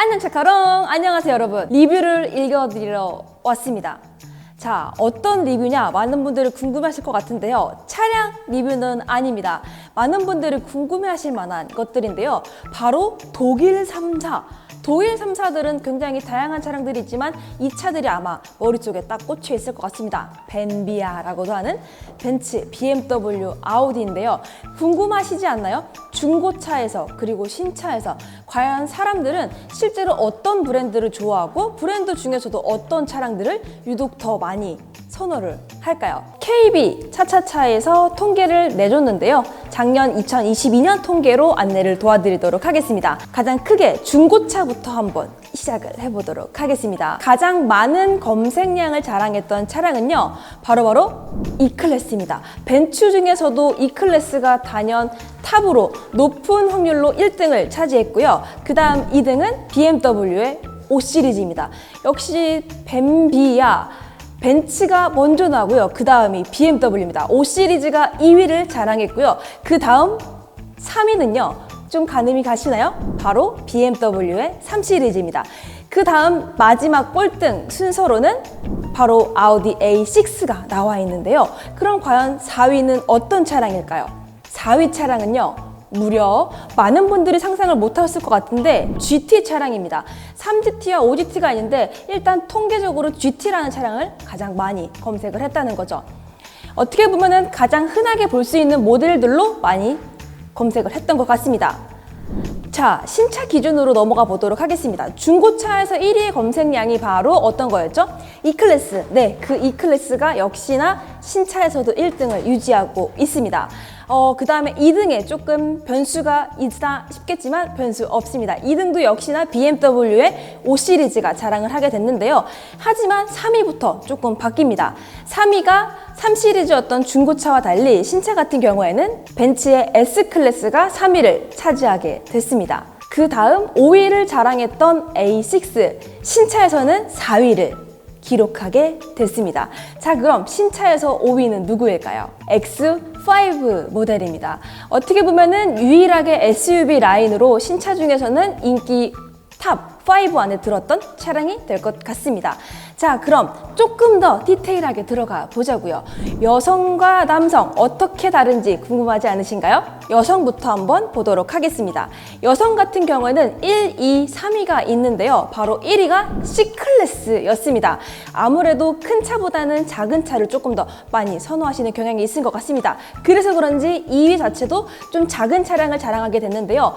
안녕 차카롱! 안녕하세요 여러분. 리뷰를 읽어드리러 왔습니다. 자, 어떤 리뷰냐? 많은 분들이 궁금해하실 것 같은데요. 차량 리뷰는 아닙니다. 많은 분들이 궁금해하실 만한 것들인데요. 바로 독일 3사. 독일 3사들은 굉장히 다양한 차량들이 있지만 이 차들이 아마 머릿속에 딱 꽂혀 있을 것 같습니다. 벤비아라고도 하는 벤츠, BMW, 아우디인데요. 궁금하시지 않나요? 중고차에서 그리고 신차에서 과연 사람들은 실제로 어떤 브랜드를 좋아하고 브랜드 중에서도 어떤 차량들을 유독 더 많이 선호를 할까요? KB 차차차에서 통계를 내줬는데요. 작년 2022년 통계로 안내를 도와드리도록 하겠습니다. 가장 크게 중고차부터 한번 시작을 해보도록 하겠습니다. 가장 많은 검색량을 자랑했던 차량은요, 바로 E클래스입니다. 벤츠 중에서도 E클래스가 단연 탑으로 높은 확률로 1등을 차지했고요. 그 다음 2등은 BMW의 5시리즈입니다. 역시 벤비아 벤츠가 먼저 나고요. 그 다음이 BMW입니다. 5시리즈가 2위를 자랑했고요. 그 다음 3위는요. 좀 가늠이 가시나요? 바로 BMW의 3시리즈입니다. 그 다음 마지막 꼴등 순서로는 바로 아우디 A6가 나와 있는데요. 그럼 과연 4위는 어떤 차량일까요? 4위 차량은요. 무려 많은 분들이 상상을 못하셨을 것 같은데 GT 차량입니다. 3GT와 5GT가 있는데 일단 통계적으로 GT라는 차량을 가장 많이 검색을 했다는 거죠. 어떻게 보면은 가장 흔하게 볼 수 있는 모델들로 많이 검색을 했던 것 같습니다. 자, 신차 기준으로 넘어가 보도록 하겠습니다. 중고차에서 1위의 검색량이 바로 어떤 거였죠? E클래스. 네, 그 E클래스가 역시나 신차에서도 1등을 유지하고 있습니다. 그 다음에 2등에 조금 변수가 있다 싶겠지만 변수 없습니다. 2등도 역시나 BMW의 5시리즈가 자랑을 하게 됐는데요. 하지만 3위부터 조금 바뀝니다. 3위가 3시리즈였던 중고차와 달리 신차 같은 경우에는 벤츠의 S클래스가 3위를 차지하게 됐습니다. 그 다음 5위를 자랑했던 A6, 신차에서는 4위를 기록하게 됐습니다. 자, 그럼 신차에서 5위는 누구일까요? X5 모델입니다. 어떻게 보면은 유일하게 SUV 라인으로 신차 중에서는 인기 탑 5 안에 들었던 차량이 될 것 같습니다. 자, 그럼 조금 더 디테일하게 들어가 보자고요. 여성과 남성 어떻게 다른지 궁금하지 않으신가요? 여성부터 한번 보도록 하겠습니다. 여성 같은 경우에는 1, 2, 3위가 있는데요. 바로 1위가 C클래스였습니다. 아무래도 큰 차보다는 작은 차를 조금 더 많이 선호하시는 경향이 있을 것 같습니다. 그래서 그런지 2위 자체도 좀 작은 차량을 자랑하게 됐는데요.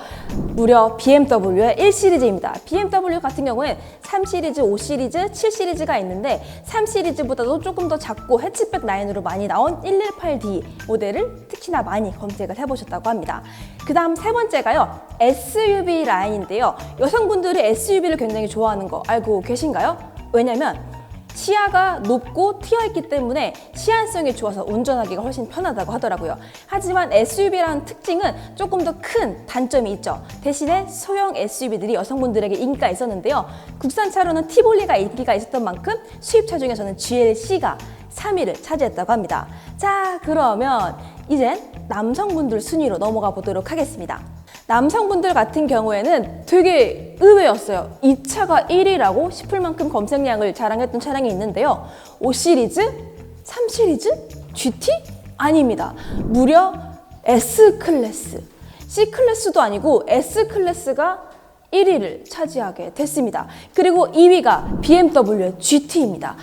무려 BMW의 1시리즈입니다. BMW 같은 경우에 3시리즈, 5시리즈, 7시리즈가 있는데 3시리즈보다도 조금 더 작고 해치백 라인으로 많이 나온 118D 모델을 특히나 많이 검색을 해보셨다고 합니다. 그 다음 세 번째가요. SUV 라인인데요. 여성분들이 SUV를 굉장히 좋아하는 거 알고 계신가요? 왜냐면 시야가 높고 트여있기 때문에 시안성이 좋아서 운전하기가 훨씬 편하다고 하더라고요. 하지만 SUV라는 특징은 조금 더 큰 단점이 있죠. 대신에 소형 SUV들이 여성분들에게 인기가 있었는데요. 국산차로는 티볼리가 인기가 있었던 만큼 수입차 중에서는 GLC가 3위를 차지했다고 합니다. 자, 그러면 이젠 남성분들 순위로 넘어가 보도록 하겠습니다. 남성분들 같은 경우에는 되게 의외였어요. 이 차가 1위라고 싶을 만큼 검색량을 자랑했던 차량이 있는데요. 5시리즈? 3시리즈? GT? 아닙니다. 무려 S클래스. C클래스도 아니고 S클래스가 1위를 차지하게 됐습니다. 그리고 2위가 BMW의 GT입니다.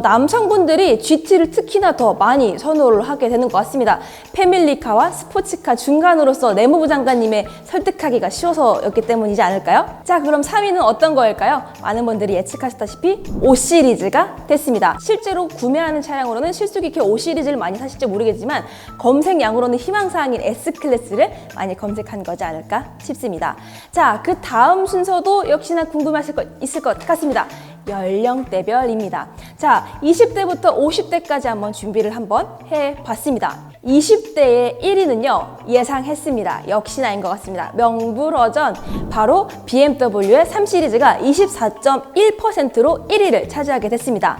남성분들이 GT를 특히나 더 많이 선호를 하게 되는 것 같습니다. 패밀리카와 스포츠카 중간으로서 내무부 장관님의 설득하기가 쉬워서였기 때문이지 않을까요? 자, 그럼 3위는 어떤 거일까요? 많은 분들이 예측하셨다시피 5시리즈가 됐습니다. 실제로 구매하는 차량으로는 실속 있게 5시리즈를 많이 사실지 모르겠지만 검색량으로는 희망사항인 S클래스를 많이 검색한 거지 않을까 싶습니다. 자, 그 다음 순서도 역시나 궁금하실 것 있을 것 같습니다. 연령대별입니다. 자, 20대부터 50대까지 한번 준비를 한번 해봤습니다. 20대의 1위는요, 예상했습니다. 역시나인 것 같습니다. 명불허전, 바로 BMW의 3시리즈가 24.1%로 1위를 차지하게 됐습니다.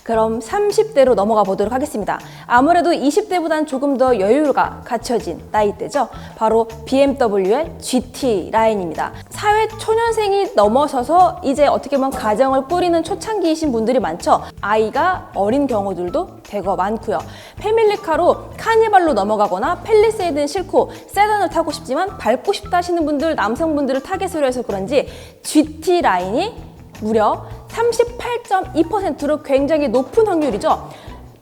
그럼 30대로 넘어가 보도록 하겠습니다. 아무래도 20대보다는 조금 더 여유가 갖춰진 나이대죠. 바로 BMW의 GT 라인입니다. 사회 초년생이 넘어서서 이제 어떻게 보면 가정을 꾸리는 초창기이신 분들이 많죠. 아이가 어린 경우들도 대거 많고요. 패밀리카로 카니발로 넘어가거나 팰리세이드는 싫고 세단을 타고 싶지만 밟고 싶다 하시는 분들, 남성분들을 타겟으로 해서 그런지 GT 라인이 무려 38.2%로 굉장히 높은 확률이죠.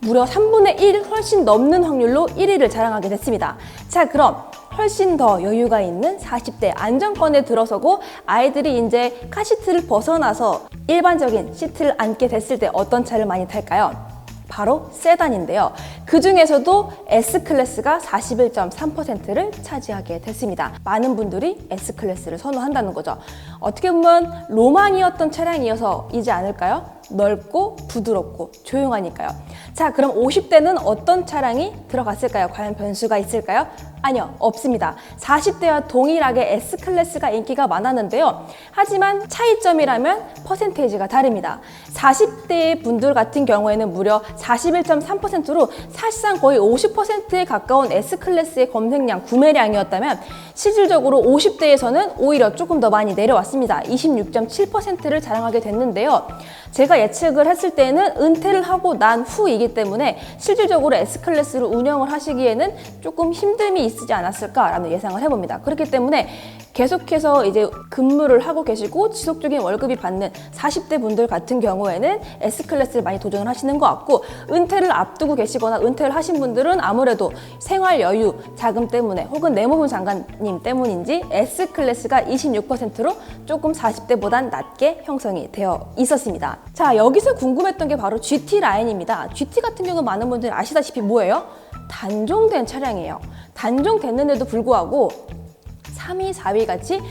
무려 3분의 1 훨씬 넘는 확률로 1위를 자랑하게 됐습니다. 자, 그럼 훨씬 더 여유가 있는 40대 안정권에 들어서고 아이들이 이제 카시트를 벗어나서 일반적인 시트를 앉게 됐을 때 어떤 차를 많이 탈까요? 바로 세단인데요. 그 중에서도 S클래스가 41.3%를 차지하게 됐습니다. 많은 분들이 S클래스를 선호한다는 거죠. 어떻게 보면 로망이었던 차량이어서이지 않을까요? 넓고 부드럽고 조용하니까요. 자, 그럼 50대는 어떤 차량이 들어갔을까요? 과연 변수가 있을까요? 아니요, 없습니다. 40대와 동일하게 S클래스가 인기가 많았는데요. 하지만 차이점이라면 퍼센테이지가 다릅니다. 40대 분들 같은 경우에는 무려 41.3%로 사실상 거의 50%에 가까운 S클래스의 검색량, 구매량이었다면 실질적으로 50대에서는 오히려 조금 더 많이 내려왔습니다. 26.7%를 자랑하게 됐는데요. 제가 예측을 했을 때는 은퇴를 하고 난 후이기 때문에 실질적으로 S클래스를 운영을 하시기에는 조금 힘듦이 있지 않았을까라는 예상을 해봅니다. 그렇기 때문에 계속해서 이제 근무를 하고 계시고 지속적인 월급이 받는 40대 분들 같은 경우에는 S클래스를 많이 도전을 하시는 것 같고, 은퇴를 앞두고 계시거나 은퇴를 하신 분들은 아무래도 생활 여유, 자금 때문에 혹은 내무부 장관님 때문인지 S클래스가 26%로 조금 40대보단 낮게 형성이 되어 있었습니다. 자, 여기서 궁금했던 게 바로 GT 라인입니다. GT 같은 경우는 많은 분들이 아시다시피 뭐예요? 단종된 차량이에요. 단종됐는데도 불구하고 3위, 4위 같이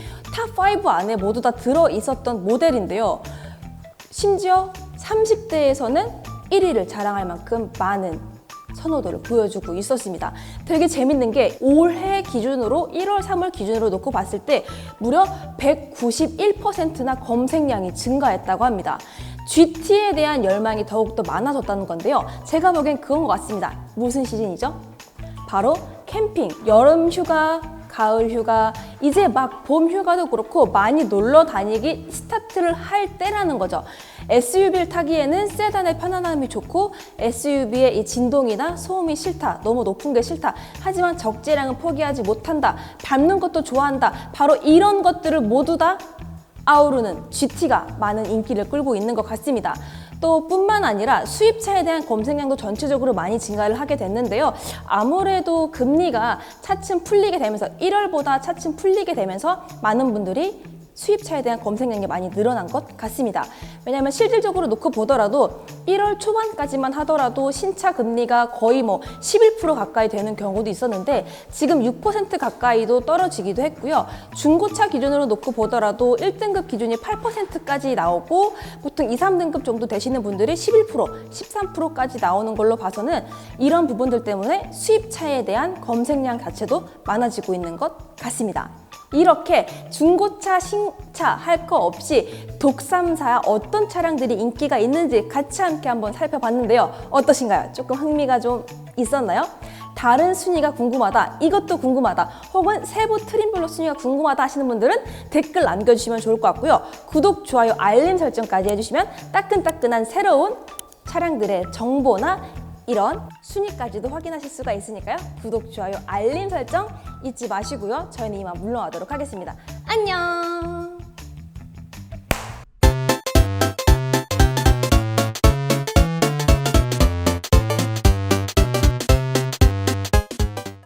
탑5 안에 모두 다 들어있었던 모델인데요. 심지어 30대에서는 1위를 자랑할 만큼 많은 선호도를 보여주고 있었습니다. 되게 재밌는 게 올해 기준으로 1월, 3월 기준으로 놓고 봤을 때 무려 191%나 검색량이 증가했다고 합니다. GT에 대한 열망이 더욱더 많아졌다는 건데요. 제가 보기엔 그건 것 같습니다. 무슨 시즌이죠? 바로 캠핑, 여름 휴가, 가을 휴가, 이제 막 봄 휴가도 그렇고 많이 놀러 다니기 스타트를 할 때라는 거죠. SUV를 타기에는 세단의 편안함이 좋고 SUV의 이 진동이나 소음이 싫다, 너무 높은 게 싫다, 하지만 적재량은 포기하지 못한다, 밟는 것도 좋아한다, 바로 이런 것들을 모두 다 아우르는 GT가 많은 인기를 끌고 있는 것 같습니다. 또 뿐만 아니라 수입차에 대한 검색량도 전체적으로 많이 증가를 하게 됐는데요. 아무래도 금리가 차츰 풀리게 되면서 1월보다 차츰 풀리게 되면서 많은 분들이 수입차에 대한 검색량이 많이 늘어난 것 같습니다. 왜냐하면 실질적으로 놓고 보더라도 1월 초반까지만 하더라도 신차 금리가 거의 11% 가까이 되는 경우도 있었는데 지금 6% 가까이도 떨어지기도 했고요. 중고차 기준으로 놓고 보더라도 1등급 기준이 8%까지 나오고 보통 2, 3등급 정도 되시는 분들이 11%, 13%까지 나오는 걸로 봐서는 이런 부분들 때문에 수입차에 대한 검색량 자체도 많아지고 있는 것 같습니다. 이렇게 중고차, 신차 할 거 없이 독삼사 어떤 차량들이 인기가 있는지 같이 함께 한번 살펴봤는데요. 어떠신가요? 조금 흥미가 좀 있었나요? 다른 순위가 궁금하다, 이것도 궁금하다, 혹은 세부 트림블록 순위가 궁금하다 하시는 분들은 댓글 남겨주시면 좋을 것 같고요. 구독, 좋아요, 알림 설정까지 해주시면 따끈따끈한 새로운 차량들의 정보나 이런 순위까지도 확인하실 수가 있으니까요. 구독, 좋아요, 알림 설정 잊지 마시고요. 저희는 이만 물러가도록 하겠습니다. 안녕!